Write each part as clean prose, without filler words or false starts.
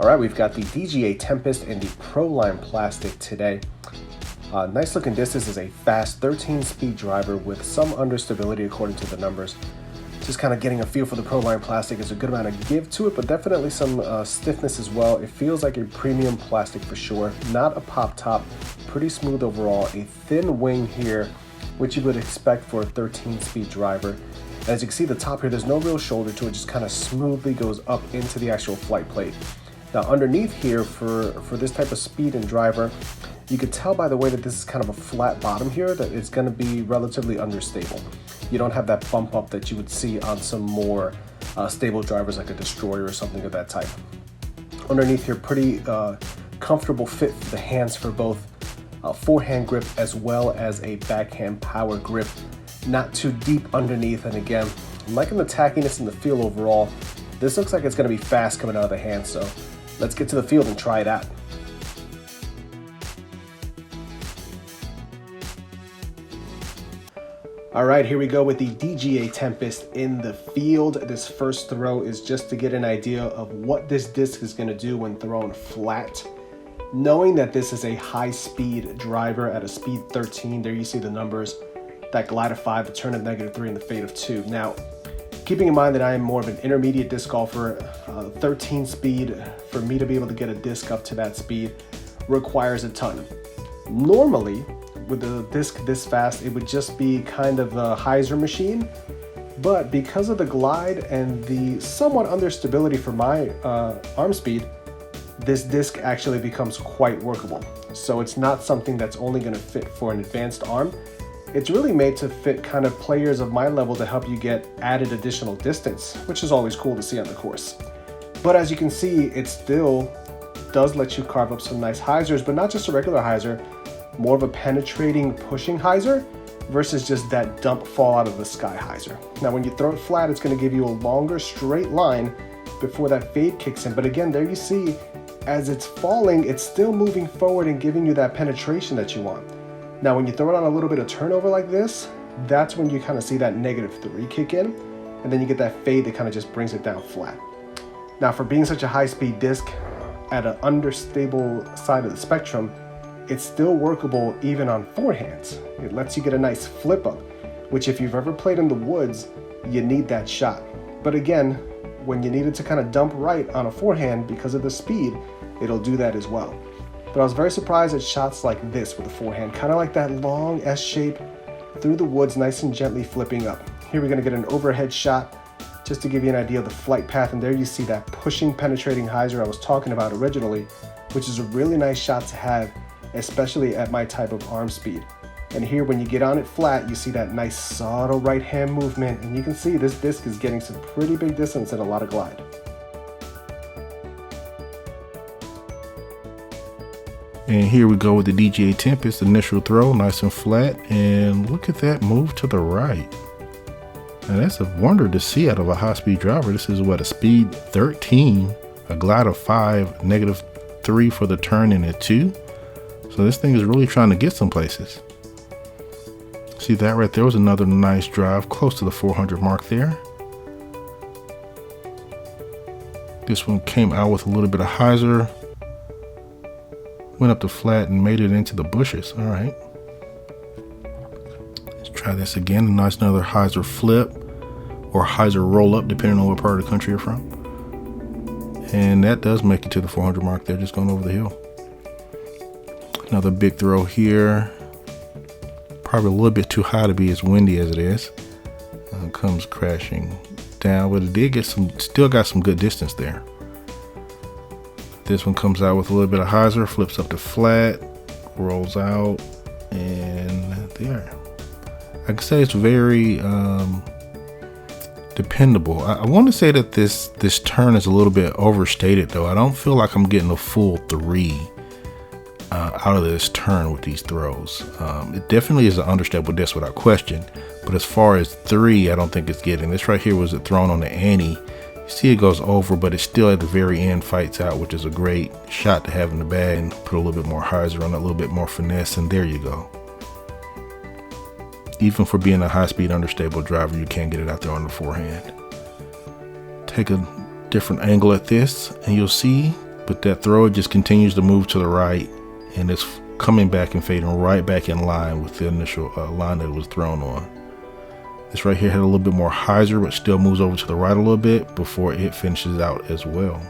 All right, we've got the DGA Tempest and the Proline plastic today. Nice looking disc. This is a fast 13-speed driver with some understability according to the numbers. Just kind of getting a feel for the Proline plastic. There's a good amount of give to it, but definitely some stiffness as well. It feels like a premium plastic for sure. Not a pop top, pretty smooth overall. A thin wing here, which you would expect for a 13-speed driver. As you can see, the top here, there's no real shoulder to it, just kind of smoothly goes up into the actual flight plate. Now underneath here, for this type of speed and driver, you could tell by the way that this is kind of a flat bottom here that it's going to be relatively understable. You don't have that bump up that you would see on some more stable drivers like a Destroyer or something of that type. Underneath here, pretty comfortable fit for the hands for both forehand grip as well as a backhand power grip. Not too deep underneath, and again, I'm liking the tackiness and the feel overall. This looks like it's going to be fast coming out of the hand, so let's get to the field and try it out. All right, here we go with the DGA Tempest in the field. This first throw is just to get an idea of what this disc is going to do when thrown flat. Knowing that this is a high-speed driver at a speed 13, there you see the numbers, that glide of 5, the turn of -3, and the fade of 2. Now, keeping in mind that I am more of an intermediate disc golfer, 13 speed, for me to be able to get a disc up to that speed requires a ton. Normally, with a disc this fast, it would just be kind of a hyzer machine, but because of the glide and the somewhat understability for my arm speed, this disc actually becomes quite workable. So it's not something that's only going to fit for an advanced arm. It's really made to fit kind of players of my level to help you get added additional distance, which is always cool to see on the course. But as you can see, it still does let you carve up some nice hyzers, but not just a regular hyzer, more of a penetrating, pushing hyzer versus just that dump fall out of the sky hyzer. Now, when you throw it flat, it's going to give you a longer straight line before that fade kicks in. But again, there you see, as it's falling, it's still moving forward and giving you that penetration that you want. Now, when you throw it on a little bit of turnover like this, that's when you kind of see that -3 kick in, and then you get that fade that kind of just brings it down flat. Now, for being such a high-speed disc at an understable side of the spectrum, it's still workable even on forehands. It lets you get a nice flip up, which if you've ever played in the woods, you need that shot. But again, when you need it to kind of dump right on a forehand because of the speed, it'll do that as well. But I was very surprised at shots like this with a forehand, kind of like that long S shape through the woods, nice and gently flipping up. Here we're going to get an overhead shot just to give you an idea of the flight path, and there you see that pushing, penetrating hyzer I was talking about originally, which is a really nice shot to have, especially at my type of arm speed. And here when you get on it flat, you see that nice subtle right hand movement, and you can see this disc is getting some pretty big distance and a lot of glide. And here we go with the DGA Tempest, initial throw, nice and flat, and look at that move to the right. Now that's a wonder to see out of a high-speed driver. This is what, a speed 13, a glide of 5, -3 for the turn and a 2. So this thing is really trying to get some places. See that right there was another nice drive, close to the 400 mark there. This one came out with a little bit of hyzer. Went up the flat and made it into the bushes. All right. Let's try this again. A nice another hyzer flip or hyzer roll up, depending on what part of the country you're from. And that does make it to the 400 mark there, just going over the hill. Another big throw here. Probably a little bit too high to be as windy as it is. Comes crashing down, but it did get still got some good distance there. This one comes out with a little bit of hyzer, flips up to flat, rolls out, and there. I can say it's very dependable. I want to say that this turn is a little bit overstated though. I don't feel like I'm getting a full 3 out of this turn with these throws. It definitely is an understable disc without question, but as far as 3, I don't think it's getting. This right here was it thrown on the ante. See, it goes over, but it still at the very end fights out, which is a great shot to have in the bag, and put a little bit more hyzer on it, a little bit more finesse, and there you go. Even for being a high-speed understable driver, you can't get it out there on the forehand. Take a different angle at this, and you'll see but that throw just continues to move to the right, and it's coming back and fading right back in line with the initial line that it was thrown on. This right here had a little bit more hyzer, but still moves over to the right a little bit before it finishes out as well.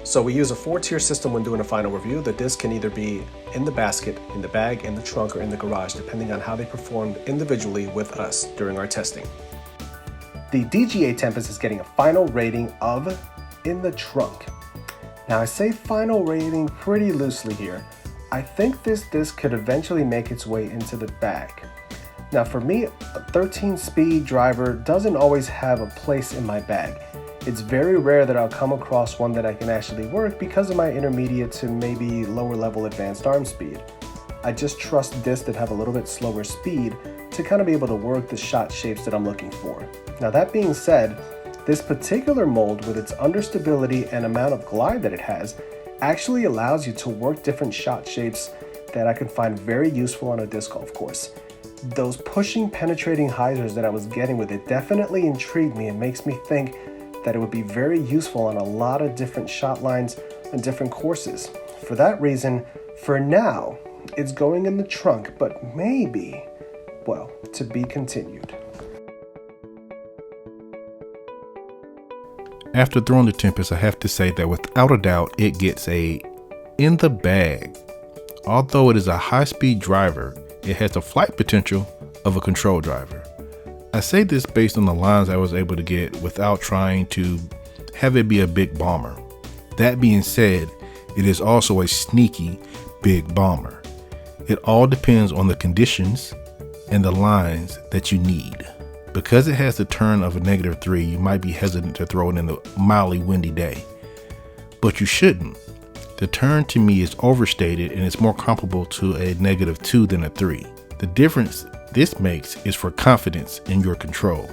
So we use a 4-tier system when doing a final review. The disc can either be in the basket, in the bag, in the trunk, or in the garage, depending on how they performed individually with us during our testing. The DGA Tempest is getting a final rating of in the trunk. Now I say final rating pretty loosely here. I think this disc could eventually make its way into the bag. Now for me, a 13-speed driver doesn't always have a place in my bag. It's very rare that I'll come across one that I can actually work because of my intermediate to maybe lower level advanced arm speed. I just trust discs that have a little bit slower speed to kind of be able to work the shot shapes that I'm looking for. Now that being said, this particular mold with its understability and amount of glide that it has actually allows you to work different shot shapes that I can find very useful on a disc golf course. Those pushing, penetrating hyzers that I was getting with it definitely intrigued me and makes me think that it would be very useful on a lot of different shot lines and different courses. For that reason, for now, it's going in the trunk, but maybe, well, to be continued. After throwing the Tempest, I have to say that without a doubt, it gets a in the bag. Although it is a high-speed driver, it has the flight potential of a control driver. I say this based on the lines I was able to get without trying to have it be a big bomber. That being said, it is also a sneaky big bomber. It all depends on the conditions and the lines that you need. Because it has the turn of a -3, you might be hesitant to throw it in a mildly windy day. But you shouldn't. The turn to me is overstated and it's more comparable to a -2 than a 3. The difference this makes is for confidence in your control.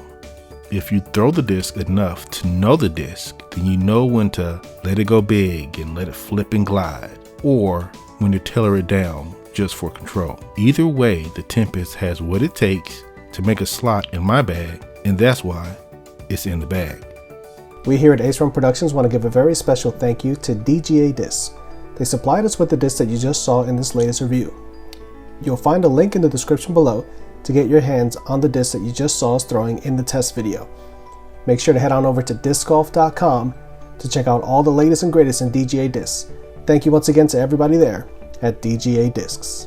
If you throw the disc enough to know the disc, then you know when to let it go big and let it flip and glide, or when to tailor it down just for control. Either way, the Tempest has what it takes to make a slot in my bag, and that's why it's in the bag. We here at Run Productions want to give a very special thank you to DGA Discs. They supplied us with the disc that you just saw in this latest review. You'll find a link in the description below to get your hands on the disc that you just saw us throwing in the test video. Make sure to head on over to discgolf.com to check out all the latest and greatest in DGA Discs. Thank you once again to everybody there at DGA Discs.